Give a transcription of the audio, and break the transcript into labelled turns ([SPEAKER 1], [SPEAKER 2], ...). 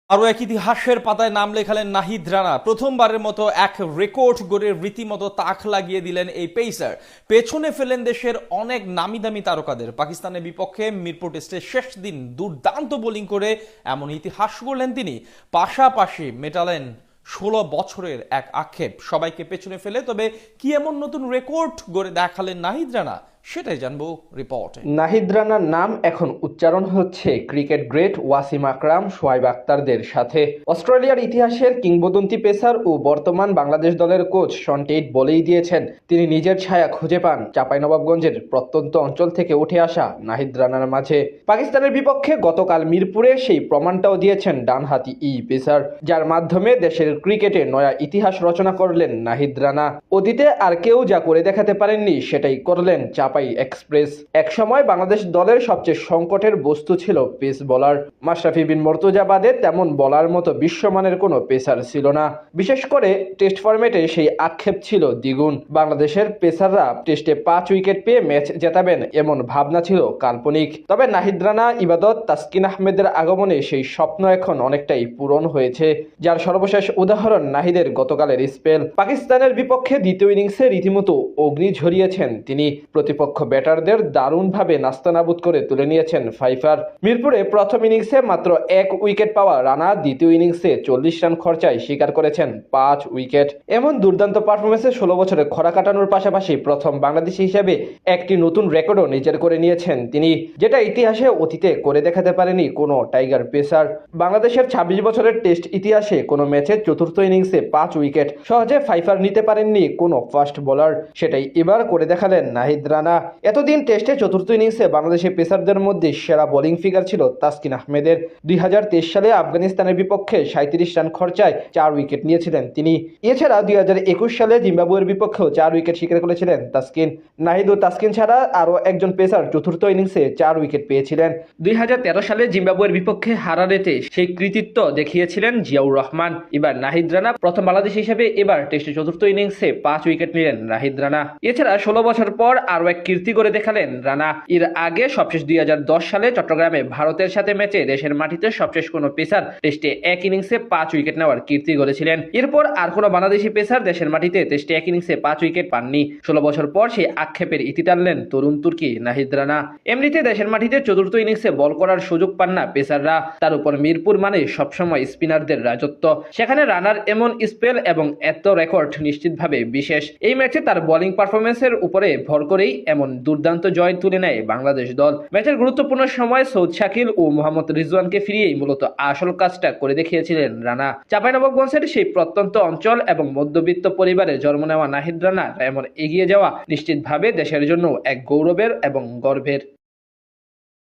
[SPEAKER 1] আরও এক ইতিহাসের পাতায় নাম লেখালেন নাহিদ রানা। প্রথমবারের মতো এক রেকর্ড গড়ে রীতিমতো তাক লাগিয়ে দিলেন এই পেসার। পেছনে ফেলেন দেশের অনেক নামি দামি তারকাদের। পাকিস্তানের বিপক্ষে মিরপুর টেস্টের শেষ দিন দুর্দান্ত বোলিং করে এমন ইতিহাস গড়লেন তিনি। পাশাপাশি মেটালেন 16 বছরের এক আক্ষেপ সবাইকে পেছনে ফেলে। তবে কি এমন নতুন রেকর্ড গড়ে দেখালেন নাহিদ রানা, সেটাই জানবো রিপোর্টে।
[SPEAKER 2] নাহিদ রানার নাম এখন উচ্চারণ হচ্ছে ক্রিকেট গ্রেট ওয়াসিম আকরাম, শোয়েব আখতারদের সাথে। অস্ট্রেলিয়ার ইতিহাসের কিংবদন্তি পেসার ও বর্তমান বাংলাদেশ দলের কোচ শন টেইট বলেই দিয়েছেন, তিনি নিজের ছায়া খুঁজে পান চাঁপাইনবাবগঞ্জের প্রত্যন্ত অঞ্চল থেকে উঠে আসা নাহিদ রানার মাঝে। পাকিস্তানের বিপক্ষে গতকাল মিরপুরে সেই প্রমাণটাও দিয়েছেন ডানহাতি পেসার, যার মাধ্যমে দেশের ক্রিকেটে নয়া ইতিহাস রচনা করলেন নাহিদ রানা। অতীতে আর কেউ যা করে দেখাতে পারেননি সেটাই করলেন চাপাই এক্সপ্রেস। একসময় বাংলাদেশ দলের সবচেয়ে সংকটের বস্তু ছিল পেস বোলার। মাশরাফি বিন মুর্তজা বাদে তেমন বলার মতো বিশ্বমানের কোনো পেসার ছিল না। বিশেষ করে টেস্ট ফরম্যাটে সেই আক্ষেপ ছিল দ্বিগুণ। বাংলাদেশের পেসাররা টেস্টে 5 উইকেট পেয়ে ম্যাচ জেতাবেন এমন ভাবনা ছিল কাল্পনিক। তবে নাহিদ রানা, ইবাদত, তাসকিন আহমেদের আগমনে সেই স্বপ্ন এখন অনেকটাই পূরণ হয়েছে, যার সর্বশেষ উদাহরণ নাহিদের গতকালের স্পেল। পাকিস্তানের বিপক্ষে দ্বিতীয় ইনিংসে রীতিমতো অগ্নি ঝরিয়েছেন তিনি। প্রতিপক্ষ ব্যাটারদের দারুণভাবে নাস্তানাবুদ করে তুলে নিয়েছেন ফাইফার। মিরপুরে প্রথম ইনিংসে মাত্র 1 উইকেট পাওয়া রানা দ্বিতীয় ইনিংসে 40 রান খরচায় শিকার করেছেন 5 উইকেট। এমন দুর্দান্ত পারফরমেন্সে 16 বছরে খরা কাটানোর পাশাপাশি প্রথম বাংলাদেশি হিসেবে একটি নতুন রেকর্ডও নিজের করে নিয়েছেন তিনি, যেটা ইতিহাসে অতীতে করে দেখাতে পারেনি কোনো টাইগার পেসার। বাংলাদেশের 26 বছরের টেস্ট ইতিহাসে কোনো ম্যাচে চতুর্থ ইনিংসে 5 উইকেট সহজে ফাইফার নিতে পারেননি কোনো ফাস্ট বোলার, সেটাই এবার করে দেখালেন নাহিদ রানা। এতদিন টেস্টে চতুর্থ ইনিংসে বাংলাদেশের পেসারদের মধ্যে সেরা বোলিং ফিগার ছিল তাসকিন আহমেদের। 2023 সালে আফগানিস্তানের বিপক্ষে 37 রান খরচায় 4 উইকেট নিয়েছিলেন তিনি। এছাড়া 2021 সালে জিম্বাবুয়ের বিপক্ষেও 4 উইকেট শিকার করেছিলেন তাসকিন। নাহিদ ও তাসকিন ছাড়া আরও একজন পেসার চতুর্থ ইনিংসে 4 উইকেট পেয়েছিলেন। 2013 সালে জিম্বাবুয়ের বিপক্ষে হারারেতে সেই কৃতিত্ব দেখিয়েছিলেন জিয়াউর রহমান। এবার নাহিদ রানা প্রথম বাংলাদেশ হিসেবে এবার টেস্টে চতুর্থ ইনিংসে 5 উইকেট নিলেন নাহিদ রানা। এছাড়া 16 বছর পর আরও এক কীর্তি করে দেখালেন রানা। এর আগে সবশেষ 2010 সালে চট্টগ্রামে ভারতের সাথে ম্যাচে দেশের মাটিতে সবশেষ কোনো পেসার টেস্টে এক ইনিংসে 5 উইকেট নেওয়ার কীর্তি গড়েছিলেন। এরপর আর কোনো বাংলাদেশি পেসার দেশের মাটিতে টেস্টে এক ইনিংসে 5 উইকেট পাননি। 16 বছর পর সেই আক্ষেপের ইতি টানলেন তরুণ তুর্কি নাহিদ রানা। এমনিতে দেশের মাটিতে চতুর্থ ইনিংসে বল করার সুযোগ পান না পেসাররা, তার উপর মিরপুর মানে সবসময় স্পিনারদের রাজত্ব। সেখানে রানার এমন স্পেল এবং এত রেকর্ড নিশ্চিতভাবে বিশেষ। এই ম্যাচে তার বোলিং পারফরমেন্সের উপরে ভর করেই এমন দুর্দান্ত জয় তুলে নেয় বাংলাদেশ দল। ম্যাচের গুরুত্বপূর্ণ সময় সৌদ শাকিল ও মোহাম্মদ রিজওয়ানকে ফিরিয়েই মূলত আসল কাজটা করে দেখিয়েছিলেন রানা। চাঁপাইনবাবগঞ্জের সেই প্রত্যন্ত অঞ্চল এবং মধ্যবিত্ত পরিবারে জন্ম নেওয়া নাহিদ রানার এমন এগিয়ে যাওয়া নিশ্চিতভাবে দেশের জন্য এক গৌরবের এবং গর্বের।